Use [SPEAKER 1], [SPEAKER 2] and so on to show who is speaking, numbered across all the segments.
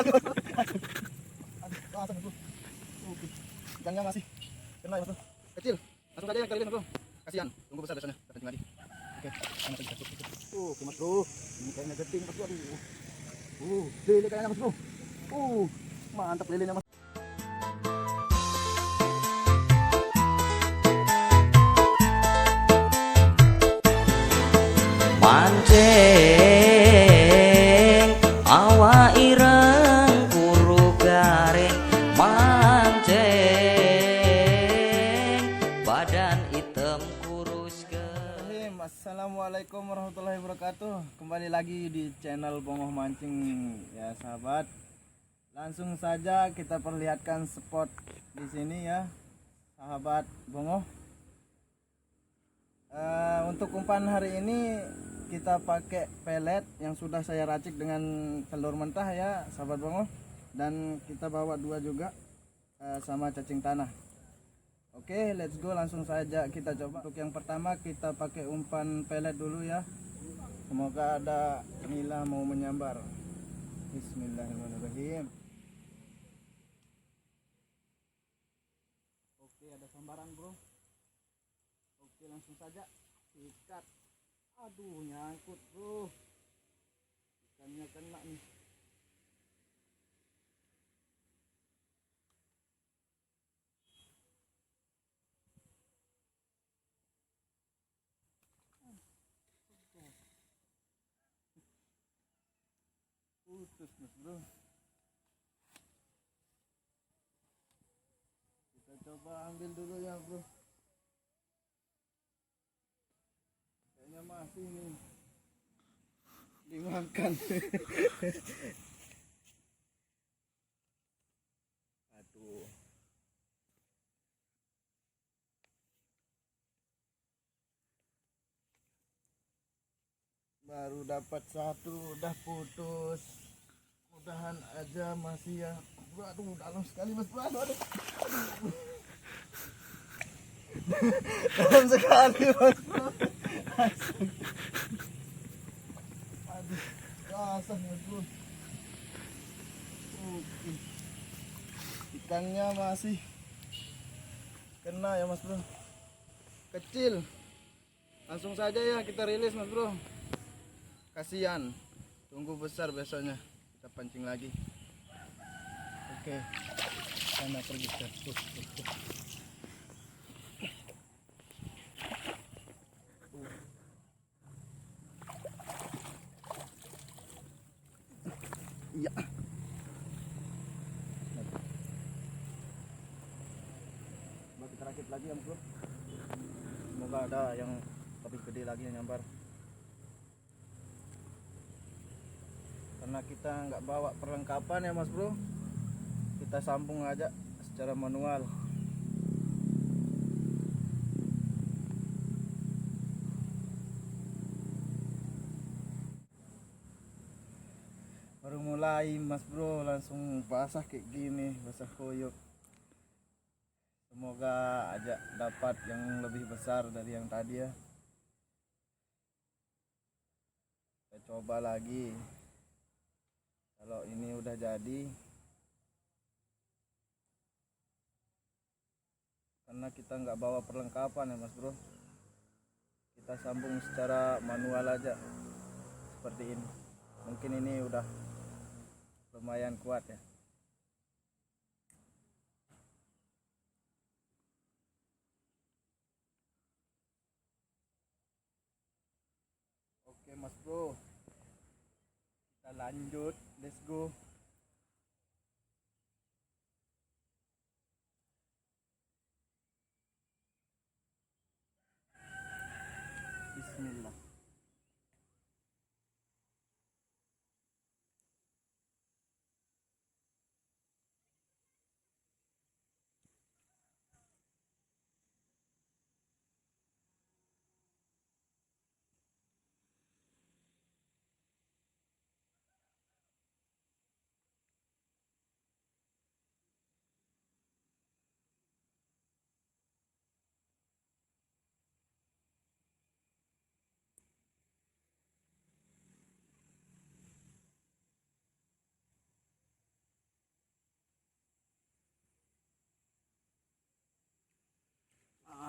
[SPEAKER 1] Aduh, bro. Oke. Ikannya masih kena ya, bro. Kecil. Langsung saja kita rilis, bro. Kasihan, tunggu besar biasanya. Kita kencing lagi. Oke, sama kita tutup. Oke, Mas Bro. Ini kayaknya geting, Mas Bro. Aduh. Lele kayaknya, Mas Bro. Mantap lelenya, Mas.
[SPEAKER 2] Mancing awa ireng kuru garing, mancing badan hitam kurus ke.
[SPEAKER 1] Assalamualaikum warahmatullahi wabarakatuh. Kembali lagi di channel Bongoh Mancing ya sahabat. Langsung saja kita perlihatkan spot di sini ya sahabat Bongoh. Untuk umpan hari ini kita pakai pelet yang sudah saya racik dengan telur mentah ya sahabat Bongoh, dan kita bawa dua juga sama cacing tanah. Oke, let's go, langsung saja kita coba. Untuk yang pertama kita pakai umpan pelet dulu ya. Semoga ada nila mau menyambar. Bismillahirrahmanirrahim. Oke, ada sambaran bro. Oke, langsung saja sikat. Aduh, nyangkut bro. Ikannya kena nih. Putus mas bro. Kita coba ambil dulu ya bro. Kayaknya masih nih dimakan. Aduh, baru dapat satu udah putus. Mudahan aja masih ya bro. Aduh, dalam sekali mas bro. Aduh. Dalam sekali mas bro. Aduh, basah mas bro. Oke. Ikannya masih kena ya mas bro, kecil. Langsung saja ya kita rilis mas bro. Kasihan, tunggu besar besoknya kita pancing lagi. Oke, sana pergi terus. Iya. Coba kita rakit lagi ya bro. Semoga ada yang lebih gede lagi yang nyambar. Karena kita nggak bawa perlengkapan ya mas bro, kita sambung aja secara manual. Baru mulai mas bro langsung basah kayak gini, basah koyok. Semoga aja dapat yang lebih besar dari yang tadi ya. Kita coba lagi. Kalau ini udah jadi, karena kita nggak bawa perlengkapan ya mas bro, kita sambung secara manual aja seperti ini. Mungkin ini udah lumayan kuat ya. Oke mas bro, kita lanjut, let's go. Bismillah.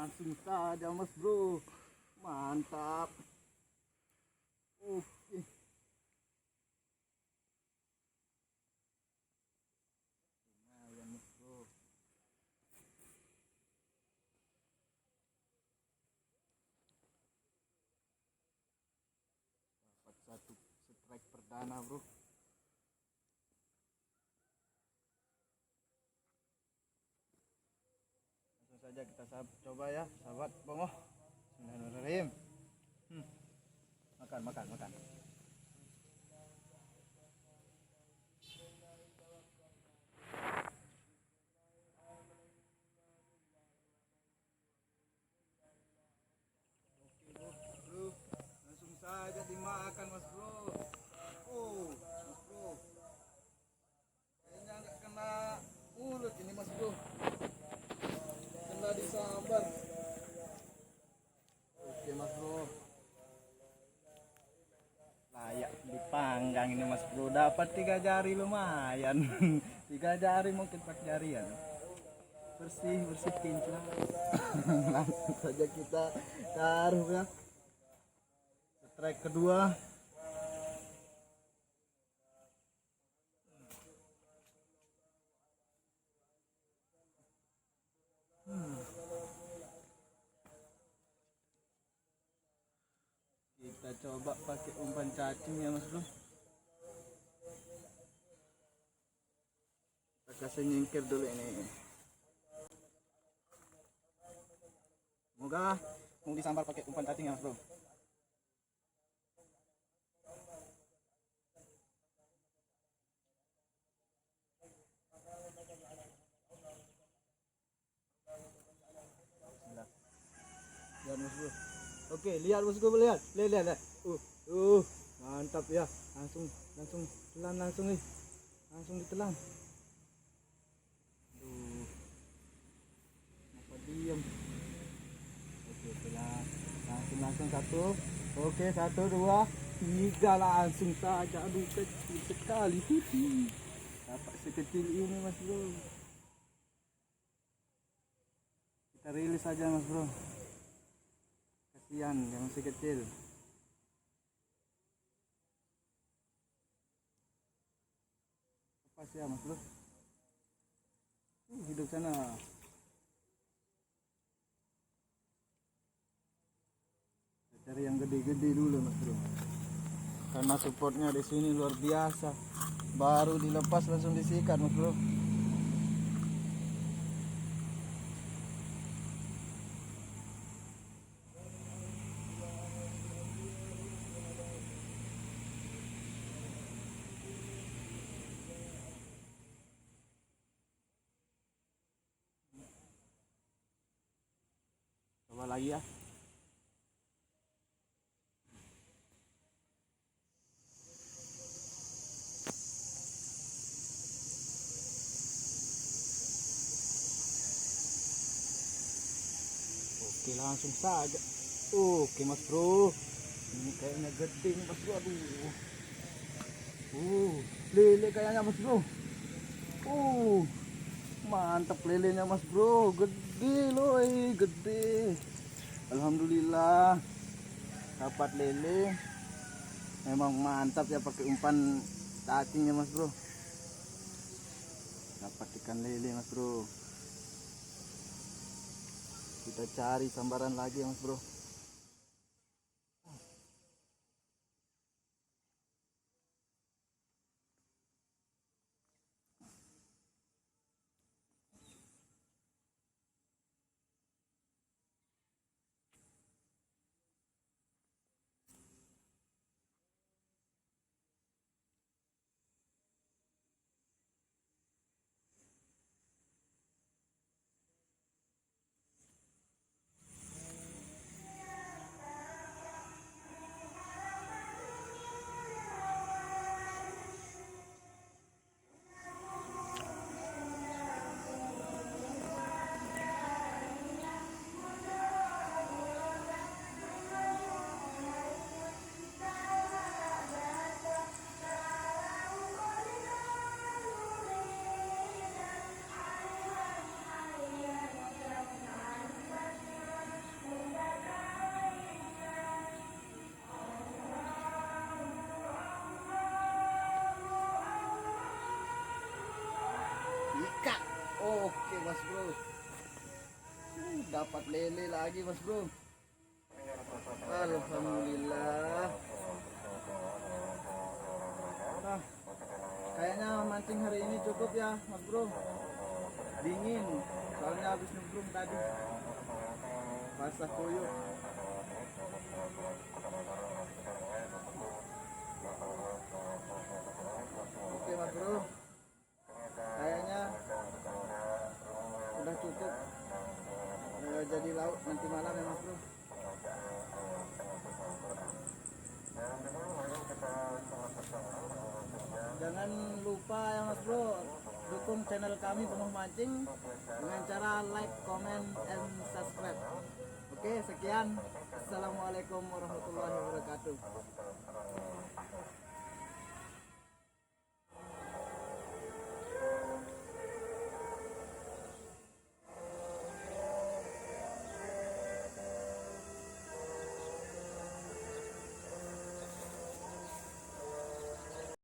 [SPEAKER 1] Langsung saja mas bro, mantap. Oke. Lumayan mas bro. Dapat satu strike perdana bro. Langsung saja kita coba ya sahabat bongo. Bismillahirrahmanirrahim. Makan, makan, makan. Bro, langsung saja dimakan mas bro. Oh mas bro, kayaknya nggak kena mulut ini mas bro, kena di sambar. Oke mas bro, layak dipanggang ini mas bro. Dapat 3 jari lumayan. 3 jari mungkin 4 jarian. Bersih bersih kinclang. Langsung saja kita taruh ya. Strike kedua. Kita coba pakai umpan cacing ya mas bro. Kita kasih nyingkir dulu ini. Semoga mau disambar pakai umpan cacing ya mas bro. Lihat mas bro. Oke, lihat mas bro, lihat. Lihat. Mantap ya. Langsung telan langsung nih. Langsung ditelan. Apa diam? Oke, telan. Langsung satu. Oke, 1 2 3 langsung saja. Aduh, kecil sekali. Dapat sekecil ini mas bro. Kita rilis saja mas bro. Kasihan yang masih kecil. Apa sih ya mas bro? Hidup sana. Kita cari yang gede-gede dulu mas bro. Karena supportnya di sini luar biasa. Baru dilepas langsung disikat mas bro. Coba lagi ya. Oke, langsung saja. Oke mas bro, ini kayaknya gede nih mas bro. Aduh, lele kayaknya mas bro. Mantap lelenya mas bro, gede loh, gede. Alhamdulillah dapat lele. Memang mantap ya pakai umpan cacingnya mas bro. Dapat ikan lele mas bro. Kita cari sambaran lagi ya mas bro. Oke mas bro, dapat lele lagi mas bro. Alhamdulillah. Nah, kayaknya mancing hari ini cukup ya mas bro. Dingin, soalnya habis nyemplung tadi. Basah kuyup. Oke mas bro, kayaknya udah cukup jadi lauk nanti malam ya mas bro. Jangan lupa ya mas bro, dukung channel kami Penuh Mancing dengan cara like, comment, and subscribe. Oke, sekian. Assalamualaikum warahmatullahi wabarakatuh.